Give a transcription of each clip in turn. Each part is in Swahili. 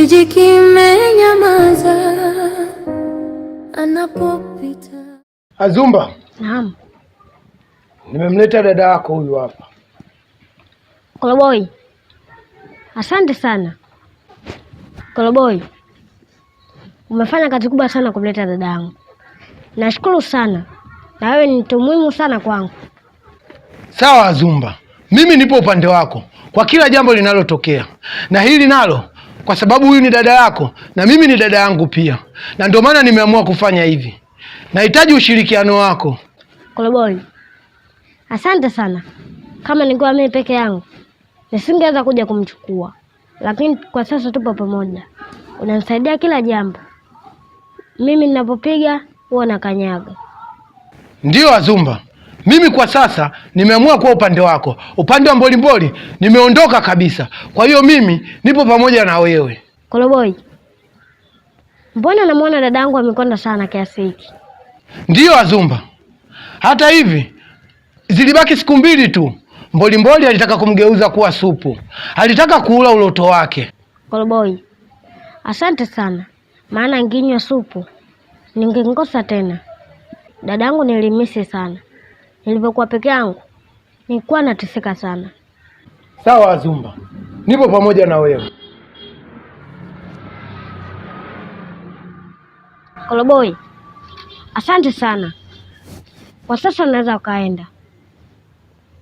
kijiji kimenyamaza anapopita. Azumba. Naam. Nimemleta dada yako huyu hapa. Koloboi. Asante sana. Koloboi. Umefanya kazi kubwa sana kumleta dada yangu. Nashukuru sana. Na wewe ni mtu muhimu sana kwangu. Sawa Azumba. Mimi nipo upande wako kwa kila jambo linalotokea. Na hili nalo kwa sababu huyu ni dada yako na mimi ni dada yangu pia. Na ndio maana nimeamua kufanya hivi. Nahitaji ushirikiano wako. Koloboi. Asante sana. Kama ningekuwa mimi peke yangu, nisingeweza kuja kumchukua. Lakini kwa sasa tupo pamoja. Unanisaidia kila jambo. Mimi ninapopiga huwa nakanyaga. Ndiyo Azumba. Mimi kwa sasa nimeamua kuwa upande wako. Upande wa Mbolimboli nimeondoka kabisa. Kwa hiyo mimi nipo pamoja na wewe. Koloboi. Mbona namuona dadangu amekonda sana kiasi hiki? Ndiyo Azumba. Hata hivi zilibaki siku 2 tu. Mbolimboli alitaka kumgeuza kuwa supu. Alitaka kuula uloto wake. Koloboi. Asante sana. Maana nginywa supu ningengosa tena. Dadangu nilimisi sana. Nilipokuwa peke yangu nilikuwa nateseka sana. Sawa Azumba. Nipo pamoja na wewe. Koloboi. Asante sana. Kwa sasa unaweza ukaenda.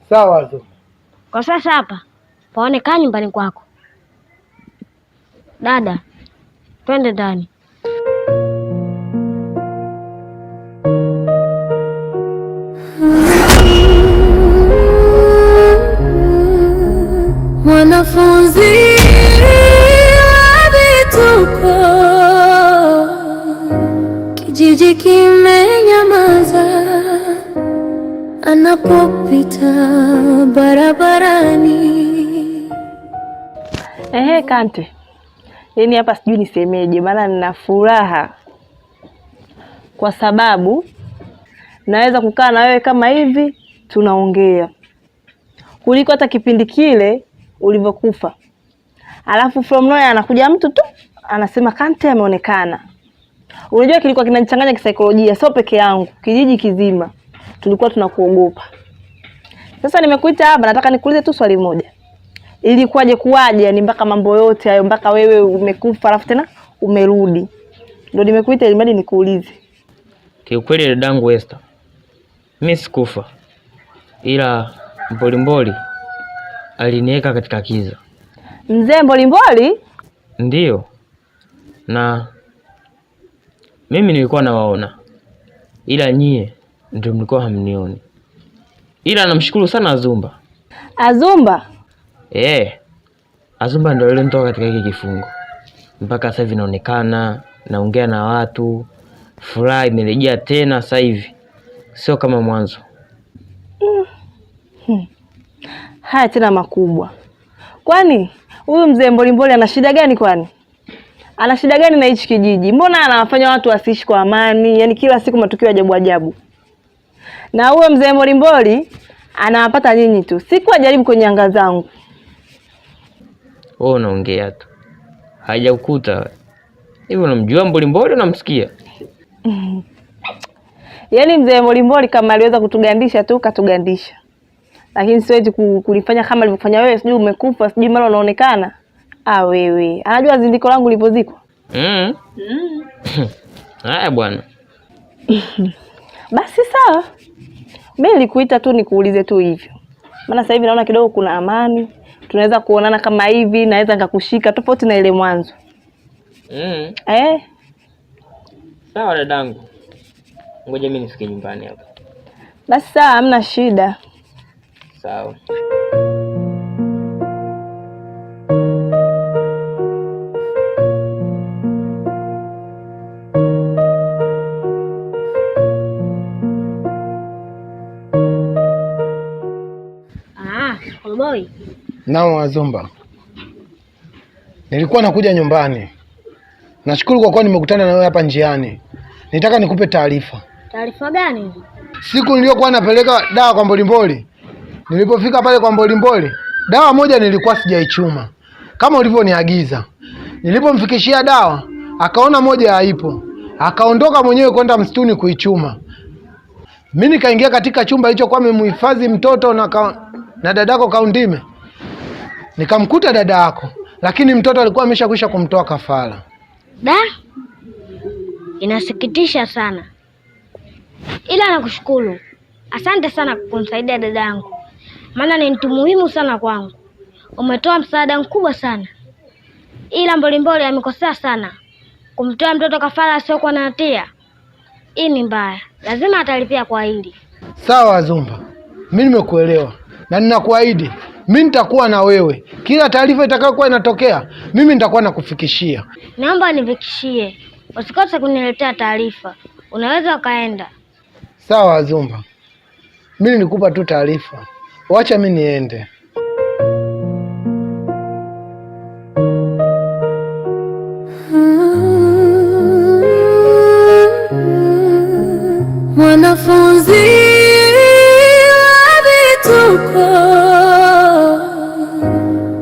Sawa Azumba. Kwa sasa hapa paonekana nyumbani kwako. Dada, twende ndani. Mwanafunzi wa vituko, kijiji kimenyamaza anapopita barabarani. Kante. Yaani hapa sijui nisemeje, maana nina furaha kwa sababu naweza kukaa na wewe kama hivi tunaongea, kuliko hata kipindi kile ulivyokufa. Alafu from nowhere anakuja mtu tu anasema Kante ameonekana. Unajua kilikuwa kinanichanganya kisaikolojia, sio peke yangu, kijiji kizima tulikuwa tunakuogopa. Sasa nimekuita hapa, nataka nikuulize tu swali moja. Ilikuwaje kuwaje yani mpaka mambo yote hayo mpaka wewe umekufa alafu tena umerudi? Ndio nimekuita ili mradi nikuulize. Kiukweli dadangu Esther, mimi sikufa. Ila Mbolimboli aliniweka katika kiza. Mzee Mbolimboli? Ndiyo. Na mimi nilikuwa nawaona. Ila nyie ndio mlikuwa hamnioni. Ila namshukuru sana Azumba. Azumba? Azumba ndio yule mtoka katika hiki kifungo. Mpaka sasa hivi naonekana, naongea na watu, furaha imerejea tena sasa hivi. Sio kama mwanzo. Haya tena makubwa. Kwani huyu mzee Mbolimboli ana shida gani kwani? Ana shida gani na hichi kijiji? Mbona anawafanya watu wasiishi kwa amani? Yaani kila siku matukio ajabu ajabu. Na huyo mzee Mbolimboli anawapata nyinyi tu. Siku ajaribu kwenye anga zangu. Wewe unaongea tu. Hajakukuta. Hivi unamjua Mbolimboli unamsikia? Yaani mzee Mbolimboli kama aliweza kutugandisha tu katugandisha. Lakini siwezi kulifanya kama alivyofanya wewe, sijui umekufa, sijui mara unaonekana. Wewe, anajua zindiko langu lipozikwa. Haya bwana. Basi sawa. Mimi nilikuita tu nikuulize tu hivyo. Maana sasa hivi naona kidogo kuna amani. Tunaweza kuonana kama hivi, naweza nikakushika tofauti na ile mwanzo. Sawa dadangu. Ngoja mimi nifike nyumbani hapa. Basi sawa, hamna shida. Sawa. Koloboi. Nao Azumba. Nilikuwa nakuja nyumbani. Nashukuru kwa kuwa nimekutana na wewe hapa njiani. Nitaka nikupe taarifa. Taarifa gani? Siku niliyokuwa napeleka dawa kwa Mbolimboli, nilipofika pale kwa Mbolimboli, dawa moja nilikuwa sijaichuma kama ulivyoniagiza. Nilipomfikishia dawa akaona moja haipo, akaondoka mwenyewe kwenda msituni kuichuma. Mimi nikaingia katika chumba hicho kwa amemhifadhi mtoto na dadako Kaundime. Nikamkuta dada yako, lakini mtoto alikuwa ameshakwisha kumtoa kafara. Da, inasikitisha sana, ila nakushukuru. Asante sana kwa kumsaidia dada yangu, maana ni mtu muhimu sana kwangu. Umetoa msaada mkubwa sana, ila Mbolimboli amekosea sana kumtoa mtoto kafara asiokuwa na hatia. Hii ni mbaya, lazima atalipia kwa hili. Sawa Zumba, mimi nimekuelewa na ninakuahidi mimi nitakuwa na wewe. Kila taarifa itakayokuwa inatokea mimi nitakuwa nakufikishia. Naomba nifikishie, usikose kuniletea taarifa. Unaweza ukaenda. Sawa Zumba, mimi nikupa tu taarifa, wacha mimi niende. Mwanafunzi wa vituko,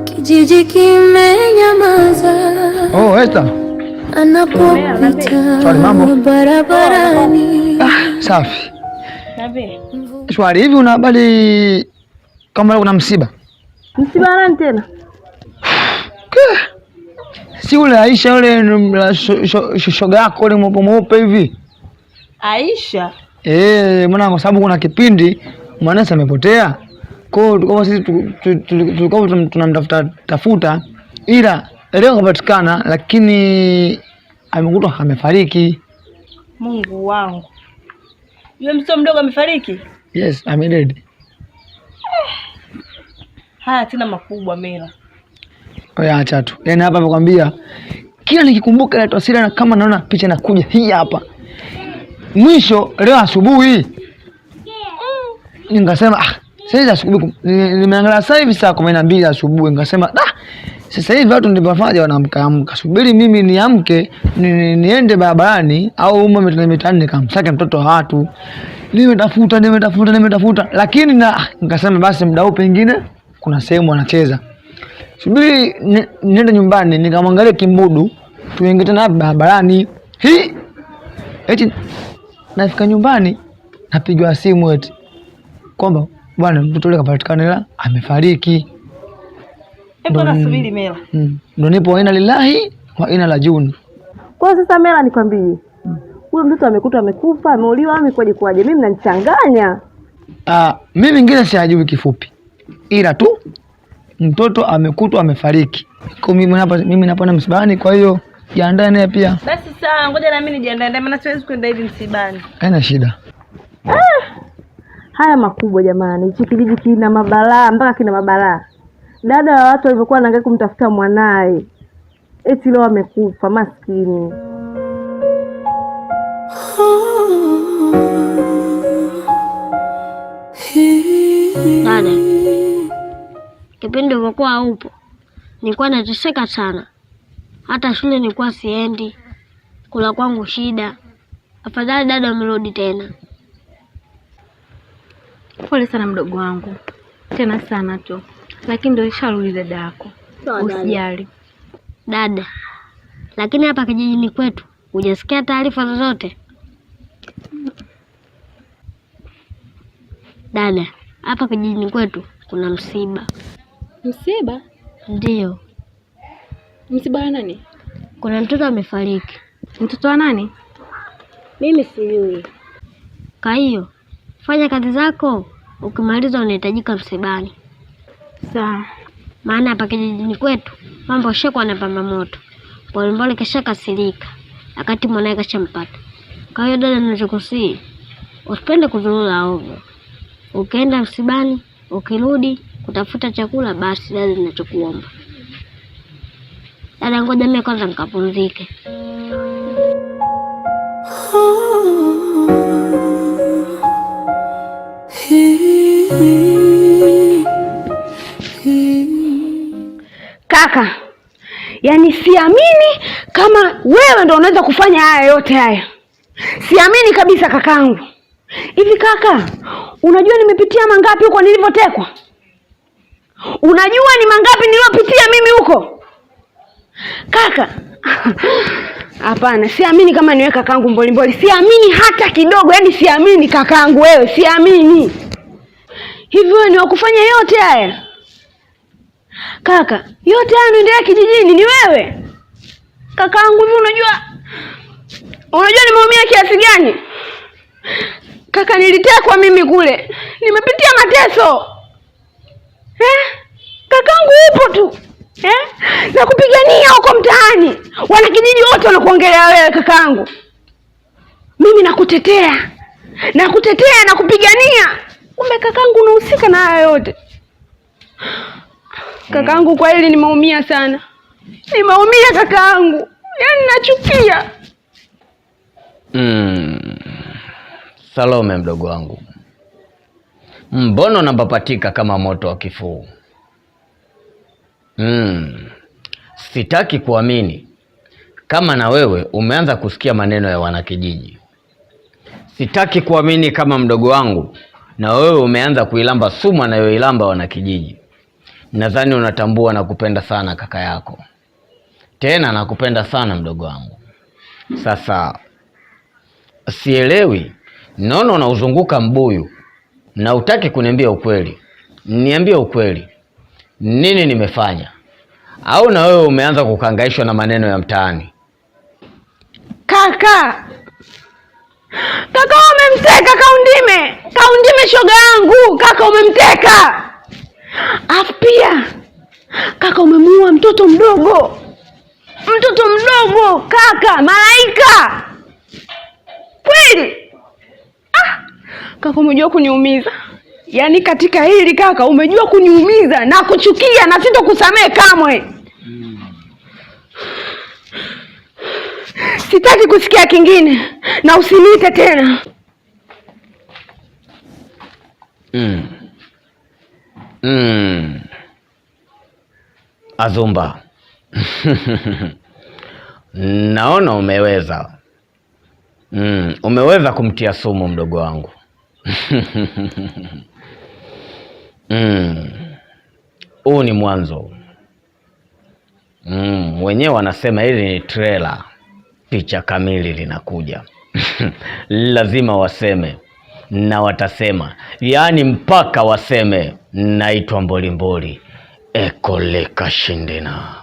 kijiji kimenyamaza. Oh, Esther. Anapopita barabarani. Safi. Nabe. Shwari, hivi una habari kama kuna msiba? Msiba nani tena? Si ule Aisha ule shoga yako ule mweupe hivi. Aisha? Maana kwa sababu kuna kipindi Manase amepotea. Kwa hiyo sisi tulikuwa tunamtafuta ila leo kapatikana, lakini amekutwa amefariki. Mungu wangu. Yule mtoto mdogo amefariki? Yes, amedead. Haya tena makubwa Mela. Oya acha tu. Yaani hapa nakwambia kila nikikumbuka ile taswira na kama naona picha inakuja hii hapa. Mwisho leo asubuhi nikasema sasa asubuhi nimeangalia sasa hivi saa 12 asubuhi nikasema sasa hivi watu ndio wafanya wanaamka. Subiri mimi niamke niende barabarani au ume mitaani nikamsaka mtoto wa watu. Nimetafuta lakini nikasema basi muda huu pengine kuna sehemu anacheza. Subiri niende nyumbani nikamwangalia Kimbudu tuingie tena barabarani. Eti nafika nyumbani napigwa simu eti kwamba bwana mtoto yule kapatikana ila amefariki. Hebu nasubiri Mela. Ndio nipo ina lillahi wa ina la juni. Kwa sasa Mela nikwambie. Huyo mtoto amekuta amekufa, ameuliwa au kwaje? Mimi mnanichanganya. Mimi vingine sijui kifupi. Ila tu mtoto amekutwa amefariki. Kwa mimi napona msibani, kwa hiyo jiandae naye pia. Basi sawa, ngoja na mimi nijiandae, maana siwezi kwenda hivi msibani. Haina shida. Haya makubwa jamani, hichi kijiji kina mabalaa mpaka kina mabalaa. Dada wa watu walivyokuwa wanaangalia kumtafuta mwanae, eti leo amekufa maskini. Dada, kipindi ulivyokuwa haupo nilikuwa nateseka sana, hata shule nilikuwa siendi, kula kwangu shida. Afadhali dada umerudi tena. Pole sana mdogo wangu, tena sana tu, lakini ndio isharudi dada yako. Usijali dada. Lakini hapa kijijini kwetu hujasikia taarifa zozote? Dada, hapa kijijini kwetu kuna msiba. Msiba? Ndiyo. Msiba wa nani? Kuna mtoto amefariki. Mtoto wa nani? Mimi sijui. Kwa hiyo fanya kazi zako, ukimaliza unahitajika msibani. Sawa. Maana hapa kijijini kwetu mambo shekwa na pamba moto. Mbolimboli kesha kasirika wakati mwanae kashampata. Kwa hiyo dada, ninachokusii usipende kuzurura ovyo. Ukienda msibani, ukirudi kutafuta chakula, basi dada, ninachokuomba. Dada, ngoja mimi kwanza nikapumzike. Kaka, yaani siamini kama wewe ndo unaweza kufanya haya yote haya. Siamini kabisa kakangu. Hivi kaka, unajua nimepitia mangapi huko nilivyotekwa? Unajua ni mangapi niliyopitia mimi huko? Kaka. Hapana, siamini kama niwe kakangu Mbolimboli. Siamini hata kidogo, yaani siamini kakangu wewe, siamini. Hivi wewe ni wakufanya yote haya? Kaka, yote haya yanaendelea kijijini ni wewe? Kakangu hivi unajua nimeumia kiasi gani? Kaka, nilitekwa mimi kule. Nimepitia mateso. Kakangu upo tu. Na kupigania huko mtaani. Wanakijiji wote wanakuongelea wewe kakangu. Mimi nakutetea na kupigania. Kumbe kakangu unahusika na haya yote. Kakangu, kwa hili nimeumia sana. Nimeumia kakangu. Yaani nachukia. Salome mdogo wangu. Mbona unapapatika kama moto wa kifuu? Sitaki kuamini kama na wewe umeanza kusikia maneno ya wanakijiji. Sitaki kuamini kama mdogo wangu na wewe umeanza kuilamba sumu anayoilamba wanakijiji. Nadhani unatambua na kupenda sana kaka yako. Tena nakupenda sana mdogo wangu. Sasa sielewi, naona unauzunguka mbuyu na utaki kuniambia ukweli. Niambie ukweli. Nini nimefanya? Au na wewe umeanza kukangaishwa na maneno ya mtaani? Kaka umemteka Kaundime shoga yangu. Kaka umemteka. Afu pia kaka umemuua mtoto mdogo kaka, Malaika. Kweli? Kaka umejua kuniumiza. Yaani katika hili kaka umejua kuniumiza na kuchukia na sitokusamehe kamwe. Sitaki kusikia kingine na usiniite tena. Azumba. Naona umeweza. Umeweza kumtia sumu mdogo wangu. Huu ni mwanzo. Wenyewe wanasema hili ni trailer. Picha kamili linakuja. Lazima waseme na watasema. Yaani mpaka waseme naitwa Mbolimboli Ekoleka Shindina.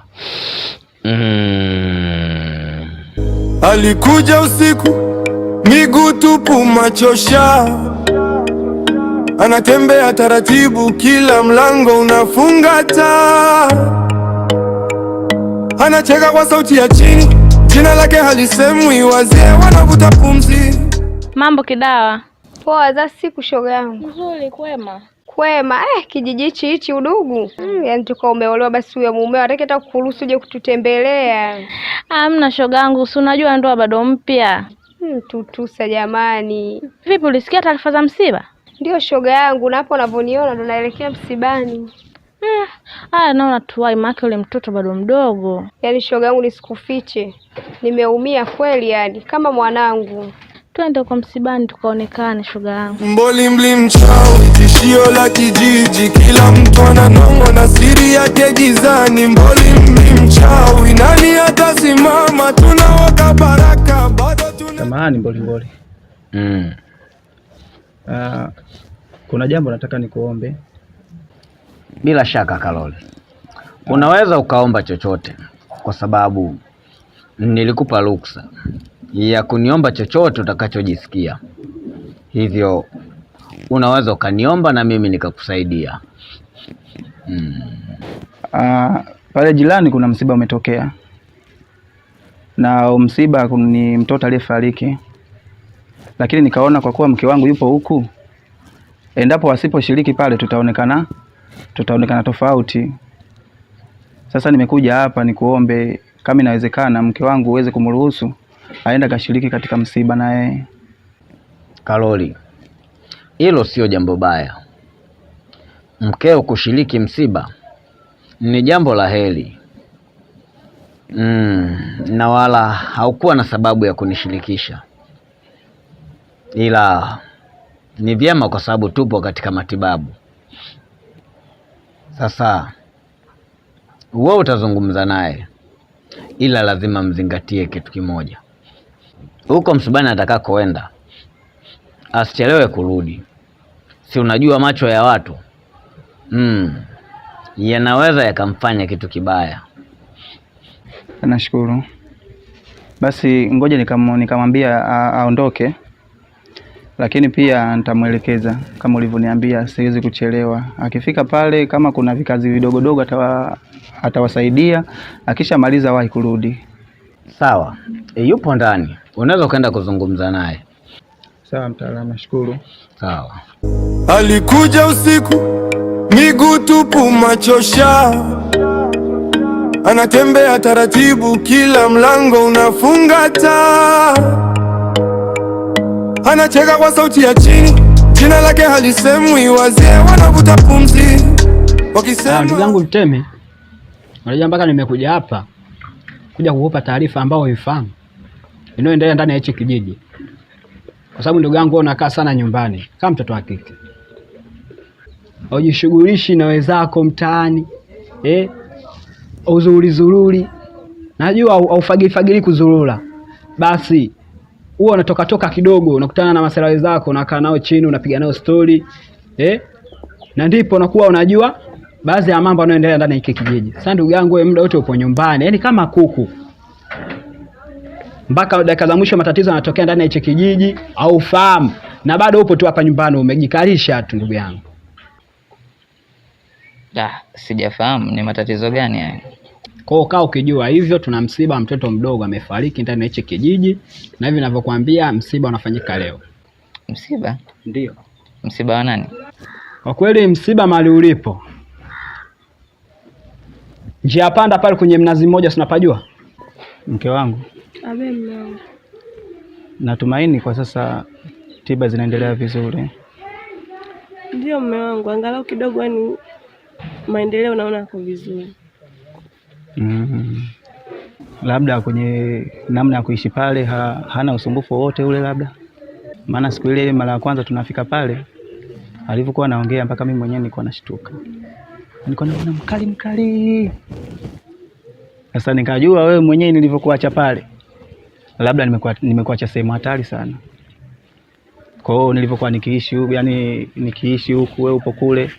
Alikuja usiku, miguu tupu, machosha, anatembea taratibu, kila mlango unafunga taa, anacheka kwa sauti ya chini, jina lake halisemwi, wazee wanavuta pumzi. Mambo Kidawa? Poa za siku shoga yangu. Nzuri, kwema. Kwema. Kijiji hichi udugu. Yaani tuko umeolewa basi huyo mumeo hataki hata kukuruhusu uje kututembelea. Hamna shoga yangu, si unajua ndoa bado mpya. Tutusa jamani. Vipi, ulisikia taarifa za msiba? Ndio shoga yangu, na hapo unavyoniona ndo naelekea msibani. Naona tuwai maana yule mtoto bado mdogo. Yaani shoga yangu nisikufiche. Nimeumia kweli yani kama mwanangu. Twende kwa msibani tukaonekane shoga yangu. Mbolimboli mchawi, tishio la kijiji, kila mtu ananong'ona siri yake gizani. Mbolimboli mchawi, nani atasimama? Tunawaka baraka bado tuna. Samahani Mbolimboli. Kuna jambo nataka nikuombe. Bila shaka Kalole, unaweza ukaomba chochote kwa sababu nilikupa ruksa ya kuniomba chochote utakachojisikia. Hivyo unaweza ukaniomba na mimi nikakusaidia. Pale jirani kuna msiba umetokea. Na msiba ni mtoto aliyefariki. Lakini nikaona kwa kuwa mke wangu yupo huku, endapo wasiposhiriki pale tutaonekana tofauti. Sasa nimekuja hapa nikuombe kama inawezekana mke wangu uweze kumruhusu aenda kashiriki katika msiba na yeye. Kaloli, hilo sio jambo baya. Mkeo kushiriki msiba ni jambo la heri. Na wala haukuwa na sababu ya kunishirikisha. Ila ni vyema kwa sababu tupo katika matibabu. Sasa wewe utazungumza naye ila lazima mzingatie kitu kimoja. Huko msibani atakakoenda asichelewe kurudi. Si unajua macho ya watu yanaweza yakamfanya kitu kibaya. Nashukuru. Basi ngoja nikamwambia aondoke, lakini pia nitamwelekeza kama ulivyoniambia, siwezi kuchelewa. Akifika pale kama kuna vikazi vidogodogo atawasaidia, akishamaliza wahi kurudi. Sawa. Yupo ndani, unaweza kwenda kuzungumza naye. Sawa mtaalamu, nashukuru. Sawa. Alikuja usiku, miguu tupu, machosha, anatembea taratibu, kila mlango unafunga taa, anacheka kwa sauti ya chini, jina lake halisemwi, wazee wanavuta pumzi wakisema. Ndugu yangu Mtemi, unajua mpaka nimekuja hapa kuja kukupa taarifa ambayo uifahamu inayoendelea ndani ya hichi kijiji, kwa sababu ndugu yangu unakaa sana nyumbani kama mtoto wa kike, hujishughulishi na wenzako mtaani, uzuri, najua aufagili kuzurura. Basi huo unatoka kidogo, unakutana na masela wenzako, unakaa nao chini, unapiga nao story, na ndipo unakuwa unajua baadhi ya mambo yanayoendelea ndani ya hiki kijiji. Sasa ndugu yangu, wewe muda wote upo nyumbani, yani kama kuku, mpaka dakika za mwisho matatizo yanatokea ndani ya hiki kijiji au fahamu, na bado upo tu hapa nyumbani umejikarisha tu ndugu yangu. Sijafahamu ni matatizo gani haya. Kwa kaa ukijua hivyo, tuna msiba, mtoto mdogo amefariki ndani ya hichi kijiji, na hivi ninavyokuambia msiba unafanyika leo. Msiba? Ndio. Msiba wa nani? Kwa kweli msiba mali ulipo, njia panda pale kwenye mnazi mmoja, sinapajua mke wangu. Abe mwanangu. Natumaini kwa sasa tiba zinaendelea vizuri. Ndio mume wangu, angalau kidogo yani maendeleo naona yako vizuri. Labda kwenye namna ya kuishi pale hana usumbufu wowote ule labda. Maana siku ile mara ya kwanza tunafika pale alivyokuwa anaongea mpaka mimi mwenyewe nilikuwa nashtuka. Nilikuwa naona mkali. Sasa nikajua wewe mwenyewe nilivyokuacha pale, labda nimekuacha sehemu hatari sana. Kwa hiyo nilivyokuwa nikiishi huku wewe upo kule,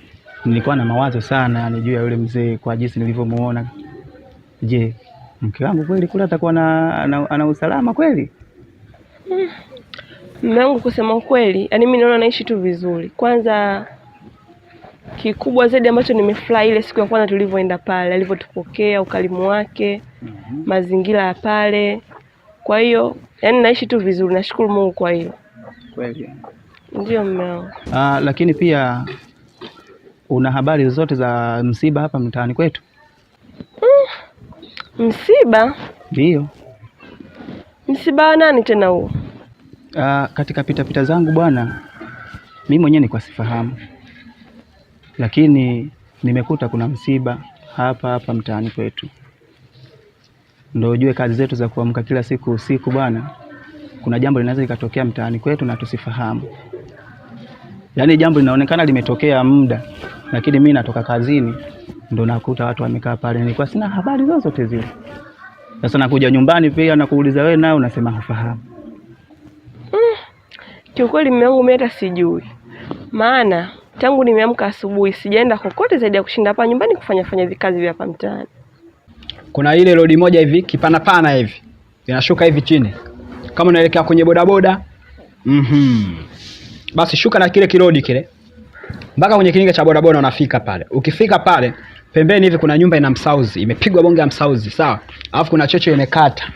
nilikuwa na mawazo sana juu ya yule mzee kwa jinsi nilivyomuona. Je, mke wangu kweli kule atakuwa ana usalama kweli? Mume wangu, kusema kweli, yani mimi naona naishi tu vizuri. Kwanza kikubwa zaidi ambacho nimefurahi ile siku ya kwanza tulivyoenda pale, alivyotupokea, ukalimu wake, mazingira ya pale. Kwa hiyo yani naishi tu vizuri, nashukuru Mungu kwa hilo. Kweli. Ndio mume wangu. Lakini pia una habari zote za msiba hapa mtaani kwetu? Msiba? Ndio. Msiba wa nani tena huo? Katika pita zangu bwana, mimi mwenyewe nilikuwa sifahamu, lakini nimekuta kuna msiba hapa mtaani kwetu. Ndio ujue kazi zetu za kuamka kila siku usiku bwana, kuna jambo linaweza likatokea mtaani kwetu na tusifahamu. Yaani jambo linaonekana limetokea muda, lakini mimi natoka kazini ndio nakuta watu wamekaa pale, nilikuwa sina habari zozote zile. Sasa nakuja nyumbani pia nakuuliza wewe, nawe unasema hufahamu. Kiukweli mume wangu, mimi hata sijui. Maana tangu nimeamka asubuhi sijaenda kokote zaidi ya kushinda hapa nyumbani kufanya vikazi vya hapa mtaani. Kuna ile lodi moja hivi kipana hivi inashuka hivi chini, kama unaelekea kwenye bodaboda. Basi shuka na kile kilodi kile mpaka kwenye kininga cha bodaboda, unafika pale. Ukifika pale pembeni hivi kuna nyumba ina msauzi, imepigwa bonge ya msauzi, sawa? Alafu kuna chocho imekata.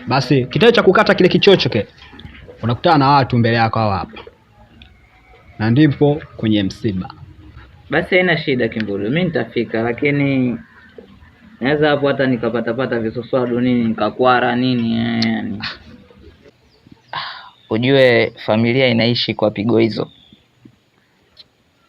Basi kitendo cha kukata kile kichocho kile, unakutana na watu mbele yako hapa, na ndipo kwenye msiba. Basi haina shida Kimbulu, mimi nitafika, lakini naweza hapo hata nikapata visuswadu nini, nikakwara nini yani. Ujue familia inaishi kwa pigo hizo,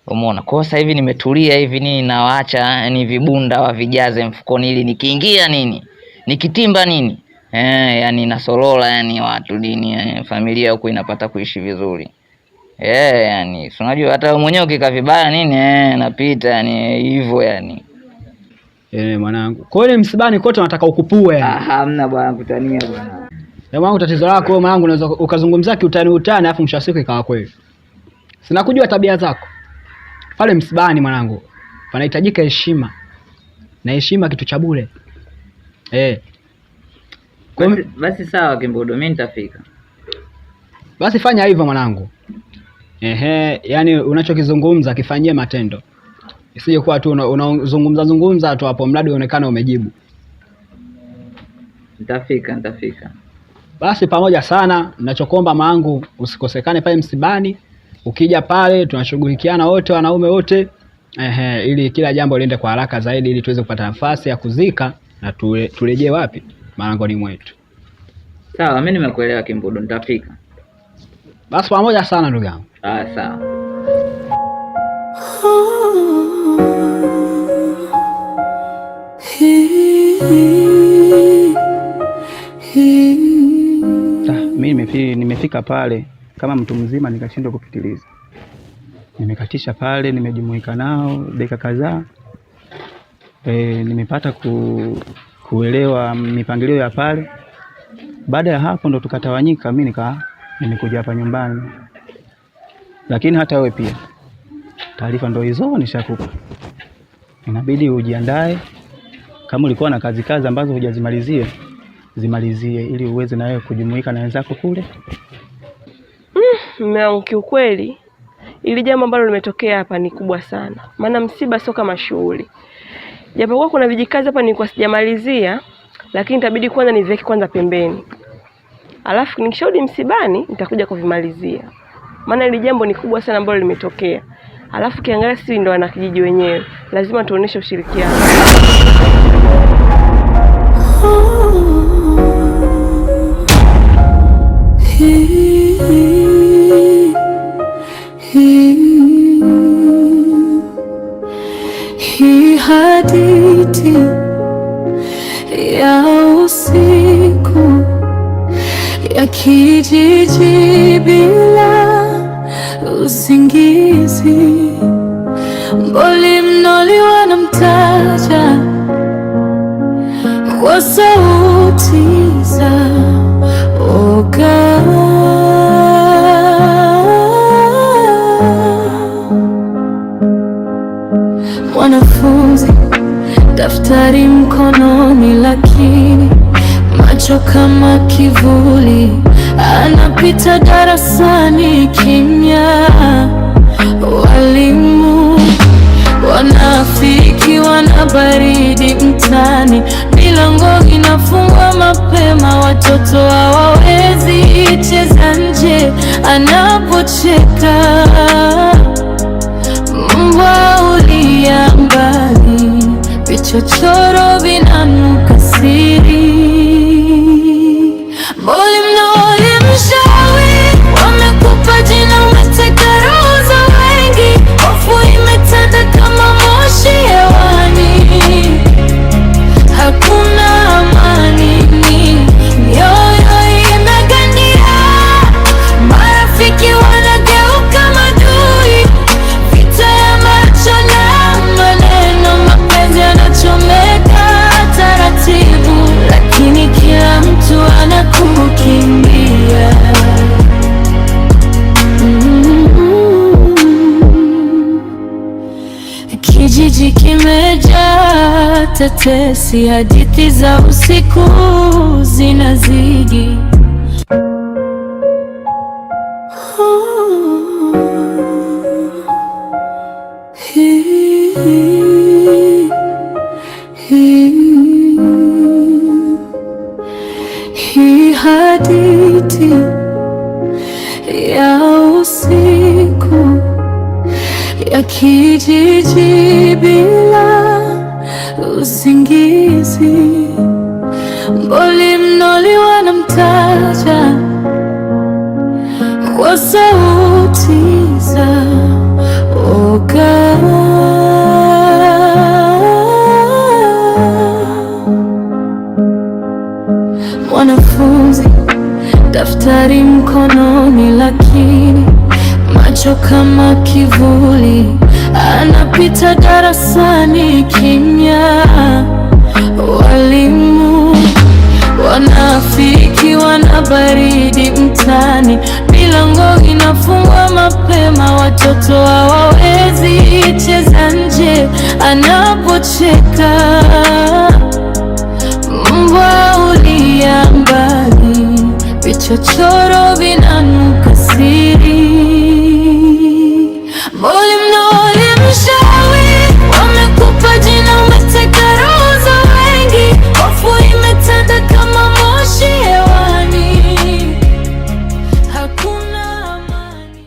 umeona? Kwa sasa hivi nimetulia hivi nini, nawaacha yani vibunda wavijaze mfukoni, ili nikiingia nini, nikitimba nini, yani nasolola yani watu nini, familia huko inapata kuishi vizuri. Yani unajua hata wewe mwenyewe ukika vibaya nini napita yani hivyo yani. Mwanangu. Kwa hiyo msibani kote nataka ukupue. Hamna bwana, kutania bwana. Mwanangu, tatizo lako wewe mwanangu, unaweza ukazungumzia kiutani alafu mwisho wa siku ikawa kweli. Sina kujua tabia zako. Pale msibani mwanangu, panahitajika heshima. Na heshima kitu cha bure. Basi sawa Kimbudu, mimi nitafika. Basi fanya hivyo mwanangu. Yani unachokizungumza kifanyie matendo. Isije kuwa tu unazungumza tu hapo mradi uonekane umejibu. Nitafika. Basi pamoja sana, ninachokuomba maangu usikosekane pale msibani. Ukija pale tunashughulikiana wote, wanaume wote. Ili kila jambo liende kwa haraka zaidi ili tuweze kupata nafasi ya kuzika na turejee wapi? Malangoni mwetu. Sawa, mimi nimekuelewa Kimbudu, nitafika. Basi pamoja sana ndugu yangu. Sawa. Mimi nimefika pale kama mtu mzima nikashindwa kupitiliza. Nimekatisha pale, nimejumuika nao dakika kadhaa. Nimepata kuelewa mipangilio ya pale. Baada ya hapo ndo tukatawanyika, mimi nimekuja hapa nyumbani. Lakini hata wewe pia taarifa ndo hizo nishakupa. Inabidi ujiandae, kama ulikuwa na kazi ambazo hujazimalizie zimalizie ili uweze na wewe kujumuika na wenzako kule. Mume wangu, kiukweli ili jambo ambalo limetokea hapa ni kubwa sana. Maana msiba sio kama shughuli. Japokuwa kuna vijikazi hapa nilikuwa sijamalizia, lakini itabidi kwanza niviweke kwanza pembeni. Alafu nikisharudi msibani nitakuja kuvimalizia. Maana ili jambo ni kubwa sana ambalo limetokea. Alafu kiangalia sisi ndo wana kijiji wenyewe, lazima tuoneshe ushirikiano. Hii hadithi ya usiku ya kijiji bila usingizi, mboli mnoli wanamtaja kwa sauti za oga. Mwanafunzi daftari mkononi, lakini macho kama kivuli, anapita darasani kimya. Walimu wanafiki, wana baridi mtani, milango inafungwa mapema, watoto hawawezi cheza nje anapocheka. Mbwa ulia mbali, vichochoro vinanuka siri. Mboli mnoli mshawi, wamekupa jina, umeteka roho za wengi. Hofu imetanda kama moshi hewani, hakuna amani, mioyo imegandia. Marafiki wanageuka madui, vita ya macho na maneno, mapenzi yanachomeka taratibu, lakini kila mtu anakukimbia. Kijiji kimejaa tetesi, hadithi za usiku zinazidi. Hii hadithi ya usiku ya kijiji bila usingizi, mboli mnoli wanamtaja kwa sauti za oga. Mwanafunzi daftari mkononi, lakini macho kama kivuli, anapita darasani kimya. baridi mtani, milango inafungwa mapema, watoto hawawezi cheza nje anapocheka. Mbwa ulia mbali, vichochoro vina